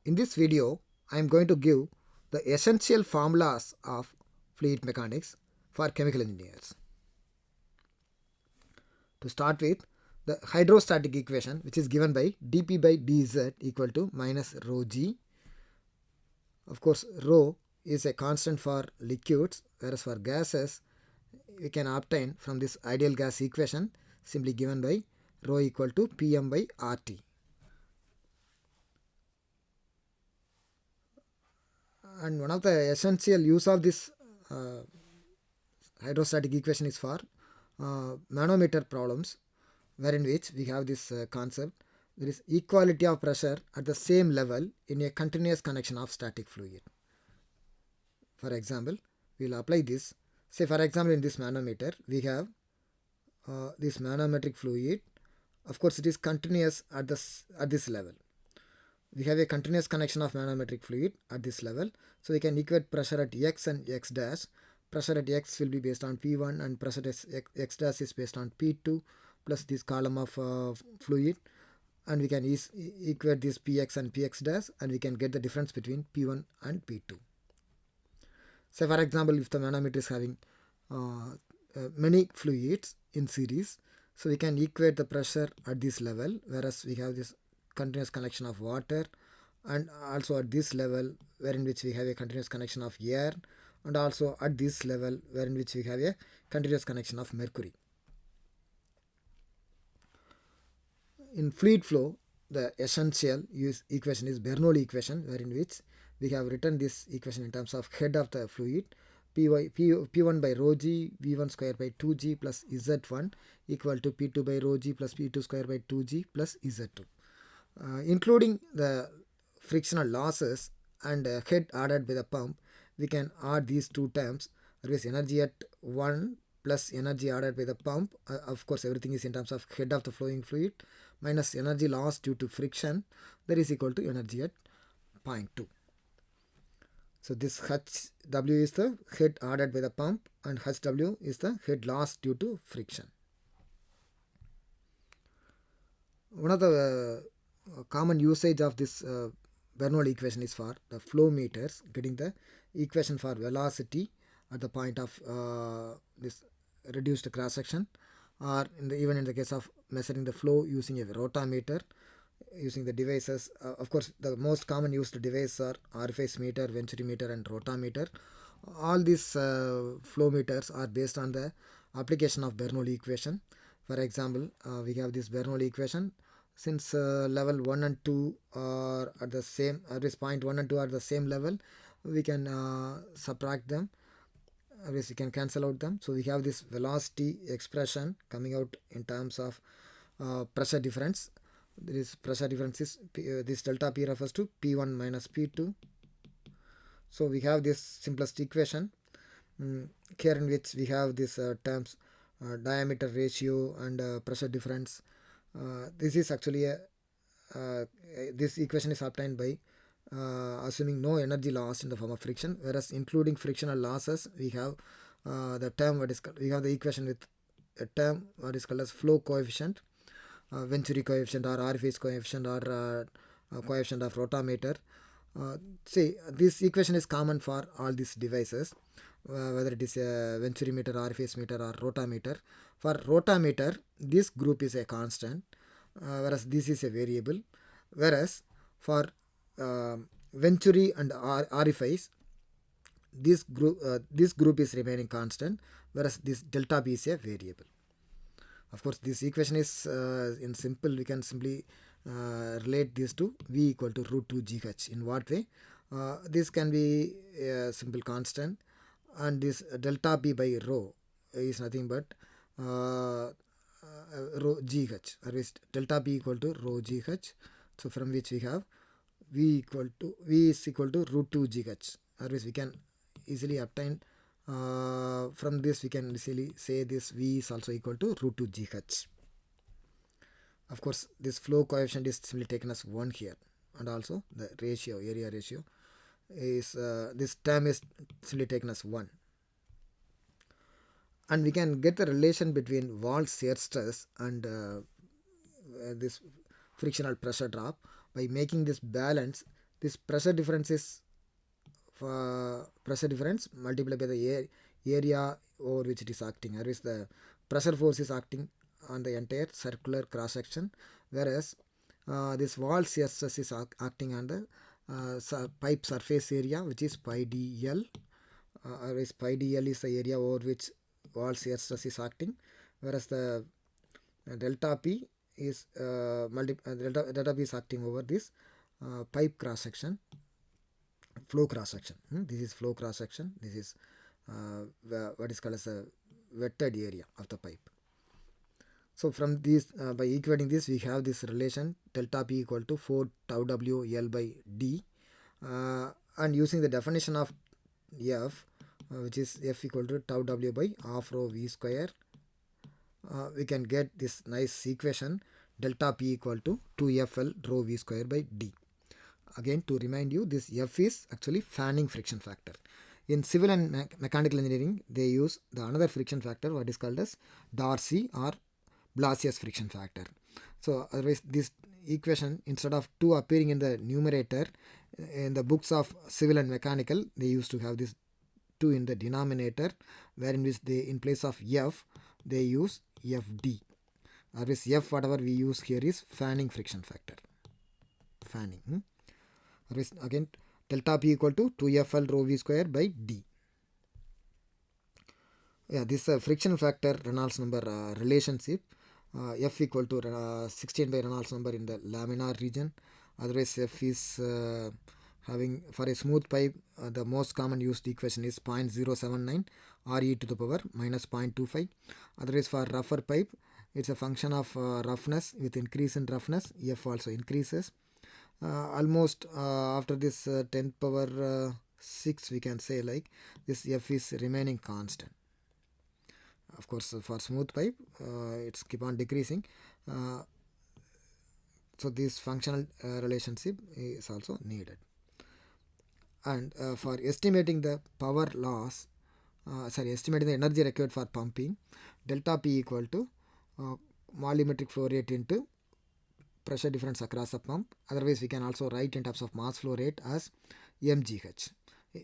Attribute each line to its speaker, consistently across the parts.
Speaker 1: In this video, I am going to give the essential formulas of fluid mechanics for chemical engineers. To start with, the hydrostatic equation, which is given by dP by dz equal to minus rho g. Of course, rho is a constant for liquids, whereas for gases we can obtain from this ideal gas equation simply given by rho equal to Pm by RT. And one of the essential use of this hydrostatic equation is for manometer problems, wherein which we have this concept: there is equality of pressure at the same level in a continuous connection of static fluid. For example, we will apply this. Say for example, in this manometer we have this manometric fluid. Of course, it is continuous at this level. We have a continuous connection of manometric fluid at this level, so we can equate pressure at x and x dash. Pressure at x will be based on P1 and pressure at x dash is based on P2 plus this column of fluid, and we can equate this Px and Px dash, and we can get the difference between P1 and P2. Say for example, if the manometer is having many fluids in series, so we can equate the pressure at this level, whereas we have this continuous connection of water, and also at this level wherein which we have a continuous connection of air, and also at this level wherein which we have a continuous connection of mercury. In fluid flow, the essential equation is Bernoulli equation, wherein which we have written this equation in terms of head of the fluid, P1 by rho g V1 square by 2g plus Z1 equal to P2 by rho g plus P2 square by 2g plus Z2. Including the frictional losses and head added by the pump, we can add these two terms, that is energy at 1 plus energy added by the pump. Of course, everything is in terms of head of the flowing fluid, minus energy lost due to friction, that is equal to energy at 0.2. So this HW is the head added by the pump, and HW is the head lost due to friction. One of the common usage of this Bernoulli equation is for the flow meters, getting the equation for velocity at the point of this reduced cross section, or even in the case of measuring the flow using a rotameter, using the devices. Of course, the most common used devices are orifice meter, venturi meter, and rotameter. All these flow meters are based on the application of Bernoulli equation. For example, we have this Bernoulli equation. Since level 1 and 2 are at the same, at this point 1 and 2 are at the same level, we can subtract them. We can cancel out them. So we have this velocity expression coming out in terms of pressure difference. This pressure difference is this delta P refers to P1 minus P2. So we have this simplest equation here, in which we have these terms diameter ratio and pressure difference. This is actually this equation is obtained by assuming no energy lost in the form of friction, whereas including frictional losses, we have the term we have the equation with a term what is called as flow coefficient, venturi coefficient, or orifice coefficient, or coefficient of rotameter. See, this equation is common for all these devices, whether it is a venturi meter, orifice meter, or rotameter. For rotameter, this group is a constant, whereas this is a variable. Whereas for venturi and orifice, this group is remaining constant, whereas this delta B is a variable. Of course, this equation is in simple. We can simply relate this to V equal to root 2 GH. In what way? This can be a simple constant, and this delta B by rho is nothing but rho GH, or is delta B equal to rho GH. So from which we have V is equal to root 2 GH, or we can easily obtain from this we can easily say this V is also equal to root 2 GH. Of course, this flow coefficient is simply taken as 1 here, and also the ratio, area ratio, is this term is simply taken as 1. And we can get the relation between wall shear stress and this frictional pressure drop by making this balance This pressure difference is pressure difference multiplied by the area over which it is acting. That is, the pressure force is acting on the entire circular cross section, whereas this wall shear stress is acting on the pipe surface area, which is pi dl. Whereas pi dl is the area over which wall shear stress is acting, whereas the delta p is delta p is acting over this pipe cross section, flow cross section. This is flow cross section. This is what is called as a wetted area of the pipe. So from this, by equating this, we have this relation delta P equal to 4 tau W L by D, and using the definition of F, which is F equal to tau W by half rho V square, we can get this nice equation delta P equal to 2FL rho V square by D. Again, to remind you, this F is actually fanning friction factor. In civil and mechanical engineering, they use the another friction factor, what is called as Darcy or Blasius friction factor. So otherwise, this equation, instead of 2 appearing in the numerator, in the books of civil and mechanical, they used to have this 2 in the denominator, wherein which they, in place of F, they use FD. Otherwise, F, whatever we use here, is fanning friction factor. Fanning. Again, delta P equal to 2FL rho V square by D. Yeah, this friction factor Reynolds number relationship. F equal to 16 by Reynolds number in the laminar region. Otherwise, F is having, for a smooth pipe, the most common used equation is 0.079 Re to the power minus 0.25. Otherwise, for rougher pipe, it's a function of roughness. With increase in roughness, F also increases. Almost after this 10 power 6, we can say like this F is remaining constant. Of course, for smooth pipe, it's keep on decreasing. So this functional relationship is also needed. And for estimating the power loss, estimating the energy required for pumping, delta P equal to volumetric flow rate into pressure difference across the pump. Otherwise, we can also write in terms of mass flow rate as mgh.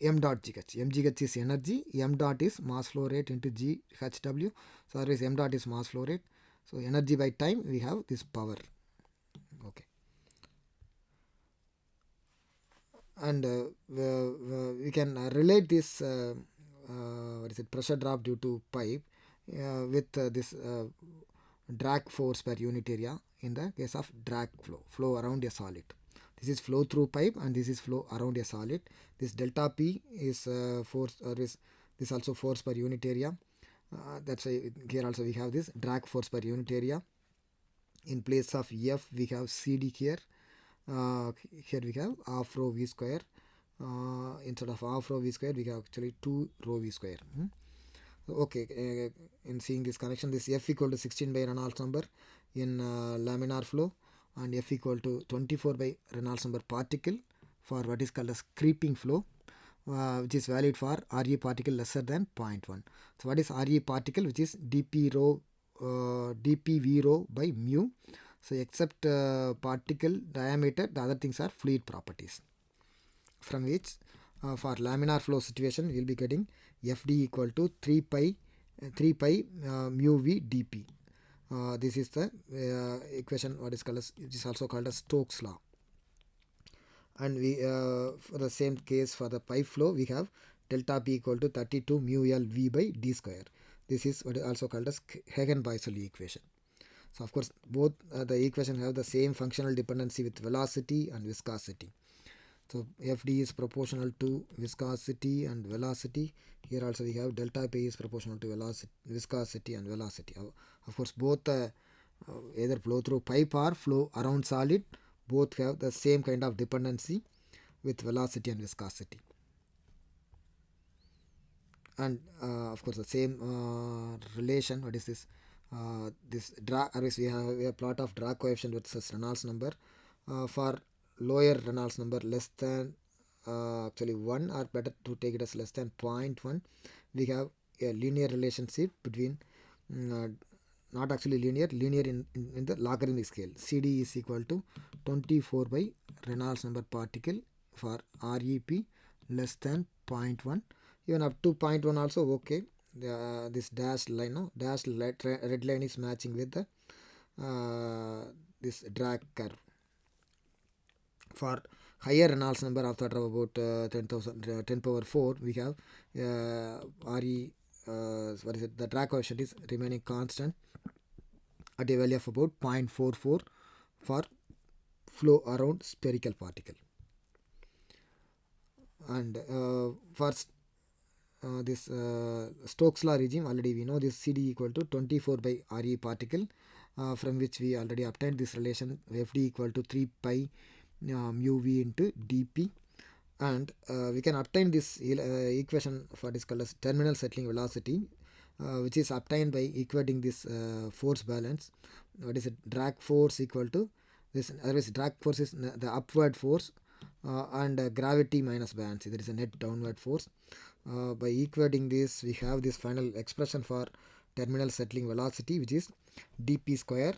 Speaker 1: M dot GH. mgh is energy, m dot is mass flow rate into GHW. So otherwise, m dot is mass flow rate. So energy by time, we have this power. Okay. And we can relate this pressure drop due to pipe with this drag force per unit area in the case of drag flow around a solid. This is flow through pipe and this is flow around a solid. This delta P is force, or is this also force per unit area. That's why here also we have this drag force per unit area. In place of F, we have CD here. Here we have half rho V square. Instead of half rho V square, we have actually 2 rho V square. Okay, in seeing this connection, this F equal to 16 by Reynolds number in laminar flow, and F equal to 24 by Reynolds number particle for what is called as creeping flow, which is valid for Re particle lesser than 0.1. So what is Re particle? Which is dP rho, dPV rho by mu. So except particle diameter, the other things are fluid properties. From which for laminar flow situation, we will be getting Fd equal to 3 pi mu V dP. This is the equation what is called as, it is also called as Stokes law. And we for the same case for the pipe flow, we have delta P equal to 32 mu L V by D square. This is what is also called as Hagen-Boisel equation. So of course, both the equation have the same functional dependency with velocity and viscosity. So Fd is proportional to viscosity and velocity. Here also we have delta P is proportional to velocity, viscosity and velocity. Of course, both either flow through pipe or flow around solid, both have the same kind of dependency with velocity and viscosity. And of course, the same relation. What is this? This drag. We have a plot of drag coefficient versus Reynolds number. For lower Reynolds number less than actually 1, or better to take it as less than 0.1, we have a linear relationship between not actually linear in the logarithmic scale. CD is equal to 24 by Reynolds number particle for REP less than 0.1, even up to 0.1 also okay. This dashed line, no, dashed red line is matching with the this drag curve. For higher Reynolds number of the order of about 10,000, 10 power 4, we have what is it? The drag coefficient is remaining constant at a value of about 0.44 for flow around spherical particle. And for this Stokes law regime, already we know this CD equal to 24 by RE particle, from which we already obtained this relation FD equal to 3 pi mu v into dp, and we can obtain this equation for this called as terminal settling velocity, which is obtained by equating this force balance. What is it? Drag force equal to this, otherwise drag force is the upward force, and gravity minus buoyancy, there is a net downward force. By equating this, we have this final expression for terminal settling velocity, which is dp square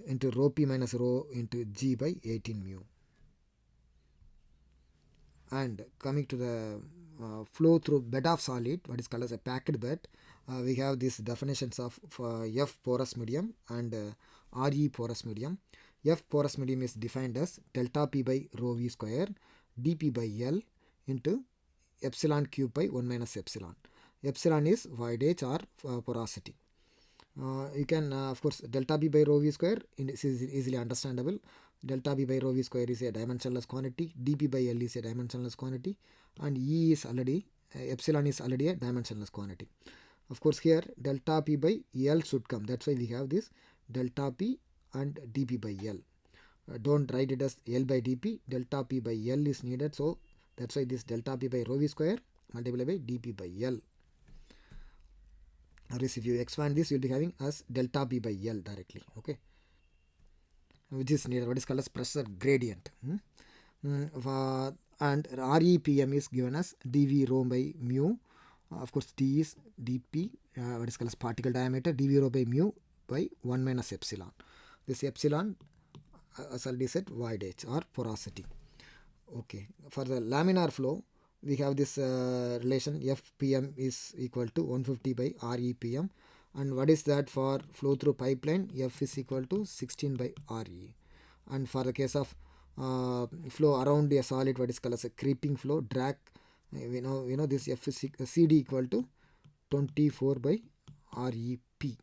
Speaker 1: into rho p minus rho into g by 18 mu. And coming to the flow through bed of solid, what is called as a packed bed, we have these definitions of F porous medium and RE porous medium. F porous medium is defined as delta P by rho V square dP by L into epsilon cube by 1 minus epsilon. Epsilon is voidage or porosity. You can of course delta B by rho V square is easily understandable. Delta B by rho V square is a dimensionless quantity, dP by L is a dimensionless quantity, and E is already epsilon is already a dimensionless quantity. Of course here delta P by L should come, that's why we have this delta P and dP by L. Don't write it as L by dP, delta P by L is needed, so that's why this delta P by rho V square multiplied by dP by L. Or if you expand this, you'll be having as delta P by L directly, okay, which is needed, what is called as pressure gradient. And REPM is given as dV rho by mu. Of course D is dP, what is called as particle diameter, dV rho by mu by 1 minus epsilon. This epsilon, as already said, voidage or porosity. Okay, for the laminar flow, we have this relation FPM is equal to 150 by REPM. And what is that for flow through pipeline? F is equal to 16 by RE. And for the case of flow around a solid, what is called as a creeping flow, drag, we know this F is CD equal to 24 by REP,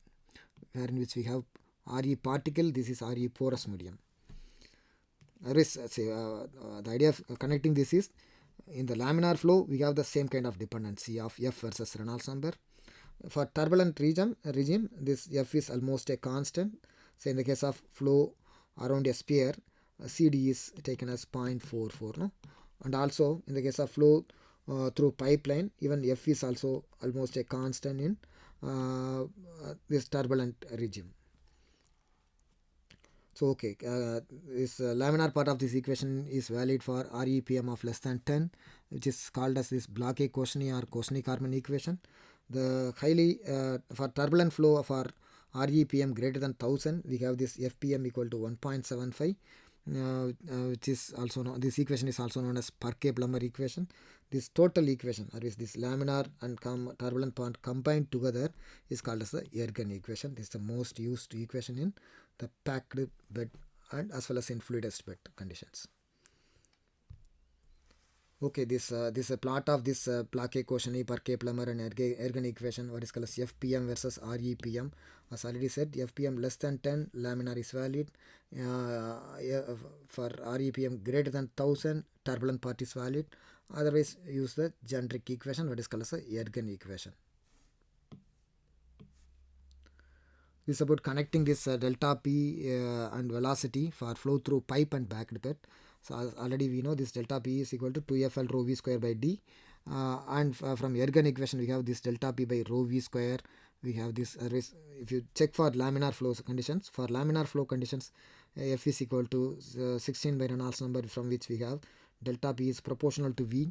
Speaker 1: where in which we have RE particle, this is RE porous medium. The idea of connecting this is, in the laminar flow, we have the same kind of dependency of F versus Reynolds number. For turbulent regime, this F is almost a constant. So in the case of flow around a sphere, CD is taken as 0.44. No? And also in the case of flow through pipeline, even F is also almost a constant in this turbulent regime. So okay, this laminar part of this equation is valid for REPM of less than 10, which is called as this Bloch-Koschny or Koschny-Karman equation. The highly for turbulent flow for REPM greater than 1000, we have this FPM equal to 1.75, which is also known, this equation is also known as Parquet-Plummer equation. This total equation, or is this laminar and turbulent part combined together, is called as the Ergun equation. This is the most used equation in the packed bed and as well as in fluidized bed conditions. Okay, this is a plot of this Bloch-Koschny, Parquet-Plummer and Ergun equation, what is called as FPM versus REPM. As already said, FPM less than 10, laminar is valid. For REPM greater than 1000, turbulent part is valid. Otherwise, use the generic equation, what is called as the Ergun equation. This is about connecting this delta P and velocity for flow through pipe and backed bed. So already we know this delta P is equal to 2FL rho V square by D. And from Ergun equation, we have this delta P by rho V square. We have this, if you check for laminar flow conditions, for laminar flow conditions, F is equal to 16 by Reynolds number, from which we have delta P is proportional to V.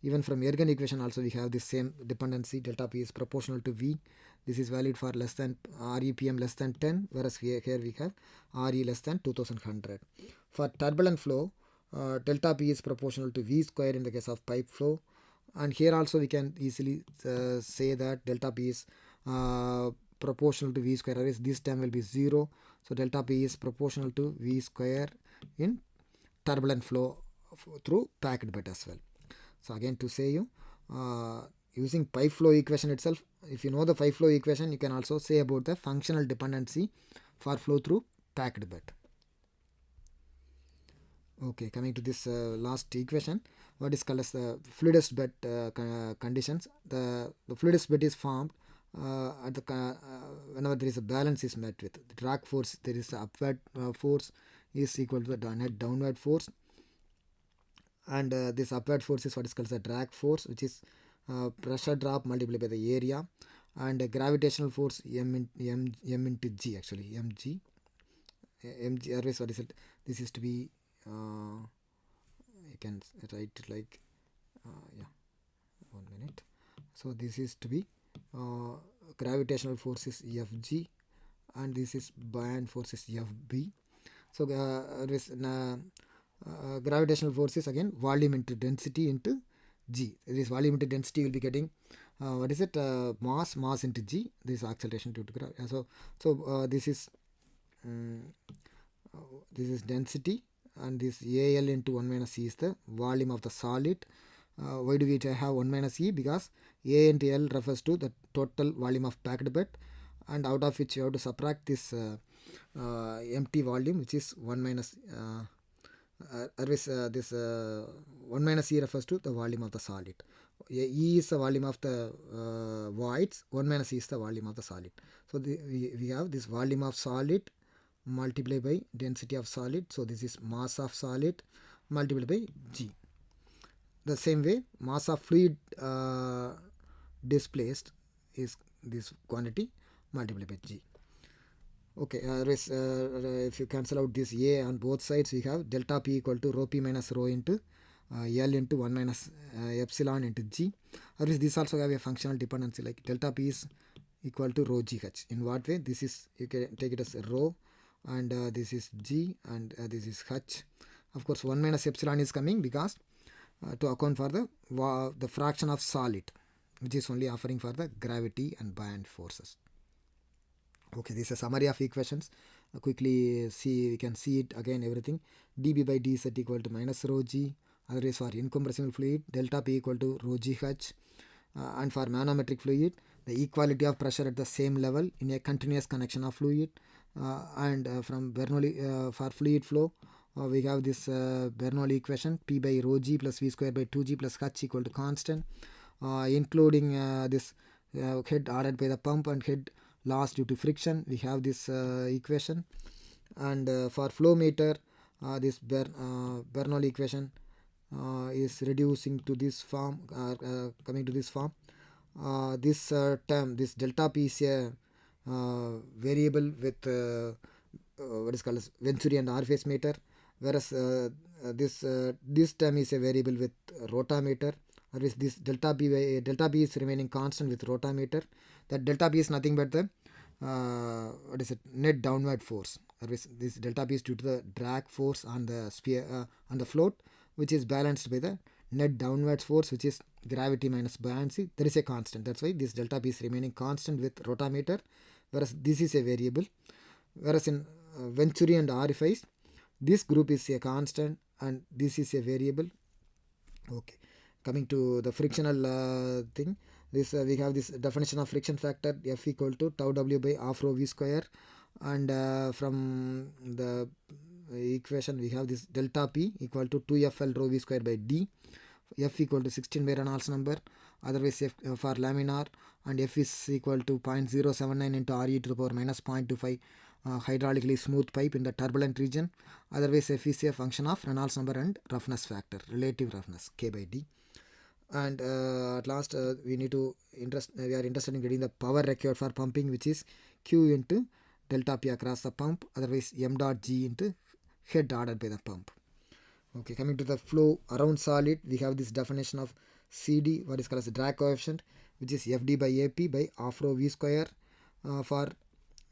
Speaker 1: Even from Ergun equation also we have this same dependency, delta P is proportional to V. This is valid for less than REPM less than 10, whereas here we have RE less than 2100. For turbulent flow, delta P is proportional to V square in the case of pipe flow. And here also we can easily say that delta P is proportional to V square, whereas this term will be 0. So delta P is proportional to V square in turbulent flow through packed bed as well. So again, to say you, using pipe flow equation itself, if you know the pipe flow equation, you can also say about the functional dependency for flow through packed bed. Okay, coming to this last equation, what is called as the fluidized bed conditions. The fluidized bed is formed at the whenever there is a balance is met with the drag force. There is a upward force is equal to the net downward force, and this upward force is what is called as the drag force, which is pressure drop multiplied by the area, and gravitational force m into g, actually mg. Otherwise, what is it? This is to be you can write it like yeah, 1 minute. So this is to be gravitational force is Fg, and this is buoyant force is Fb. So gravitational force is again volume into density into g. This volume into density will be getting what is it, mass into g. This acceleration due to gravity. So this is density, and this AL into 1 minus E is the volume of the solid. Why do we have 1 minus E? Because A into L refers to the total volume of packed bed, and out of which you have to subtract this empty volume, which is 1 minus this 1 minus E refers to the volume of the solid. E is the volume of the voids, 1 minus E is the volume of the solid. So we have this volume of solid multiplied by density of solid. So this is mass of solid multiplied by G. The same way, mass of fluid displaced is this quantity multiplied by G. Okay, if you cancel out this A on both sides, we have delta P equal to rho P minus rho into L into 1 minus epsilon into G. Otherwise, this also have a functional dependency, like delta P is equal to rho GH. In what way? This is, you can take it as rho, and this is G, and this is H. Of course, 1 minus epsilon is coming because to account for the fraction of solid, which is only offering for the gravity and buoyant forces. Okay, this is a summary of equations. Quickly see, we can see it again, everything. dB by dz equal to minus rho G. Otherwise, for incompressible fluid, delta P equal to rho GH. And for manometric fluid, the equality of pressure at the same level in a continuous connection of fluid. And from Bernoulli, for fluid flow, we have this Bernoulli equation, P by rho G plus V square by 2G plus H equal to constant, including this head ordered by the pump and head loss due to friction. We have this equation. And for flow meter, this Bernoulli equation is reducing to this form, coming to this form. This term, this delta P is a variable with what is called as Venturi and R phase meter, whereas this term is a variable with rotameter. Whereas this delta P is remaining constant with rotameter. That delta P is nothing but the what is it, net downward force. Whereas this delta P is due to the drag force on the sphere on the float, which is balanced by the net downward force, which is gravity minus buoyancy. There is a constant. That's why this delta P is remaining constant with rotameter, whereas this is a variable. Whereas in Venturi and R phase, this group is a constant and this is a variable. Okay, coming to the frictional thing, this we have this definition of friction factor, F equal to tau W by half rho V square, and from the equation we have this delta P equal to 2FL rho V square by D. F equal to 16 by Reynolds number. Otherwise, F for laminar, and F is equal to 0.079 into Re to the power minus 0.25 hydraulically smooth pipe in the turbulent region. Otherwise, F is a function of Reynolds number and roughness factor, relative roughness, K by D. And at last, we are interested in getting the power required for pumping, which is Q into delta P across the pump. Otherwise, M dot G into head ordered by the pump. Okay, coming to the flow around solid, we have this definition of CD, what is called as the drag coefficient, which is FD by AP by half rho V square. For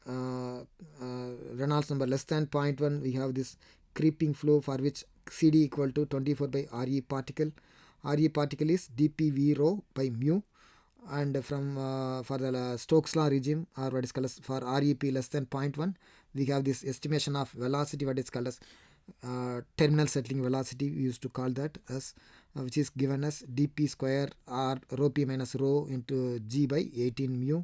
Speaker 1: Reynolds number less than 0.1, we have this creeping flow for which CD equal to 24 by Re particle. Re particle is dp v rho by mu. And from for the Stokes law regime, or what is called as for Rep less than 0.1, we have this estimation of velocity, what is called as terminal settling velocity, we used to call that as which is given as dp square or rho p minus rho into g by 18 mu.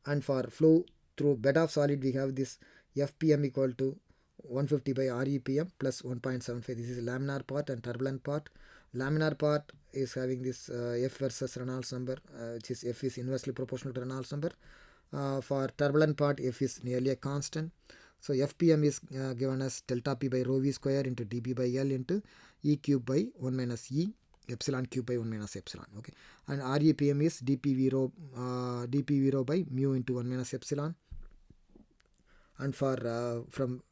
Speaker 1: And for flow through bed of solid, we have this fpm equal to 150 by repm plus 1.75. This is laminar part and turbulent part. Laminar part is having this f versus Reynolds number, which is f is inversely proportional to Reynolds number. For turbulent part, f is nearly a constant. So fpm is given as delta p by rho v square into dp by l into e cube by 1 minus e epsilon cube by 1 minus epsilon. Okay, and repm is dp v rho by mu into 1 minus epsilon. And for from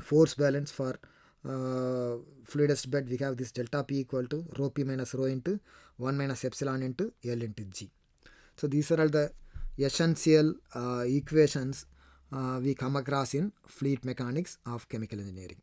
Speaker 1: force balance for fluidized bed, we have this delta p equal to rho p minus rho into 1 minus epsilon into L into G. So these are all the essential equations we come across in fluid mechanics of chemical engineering.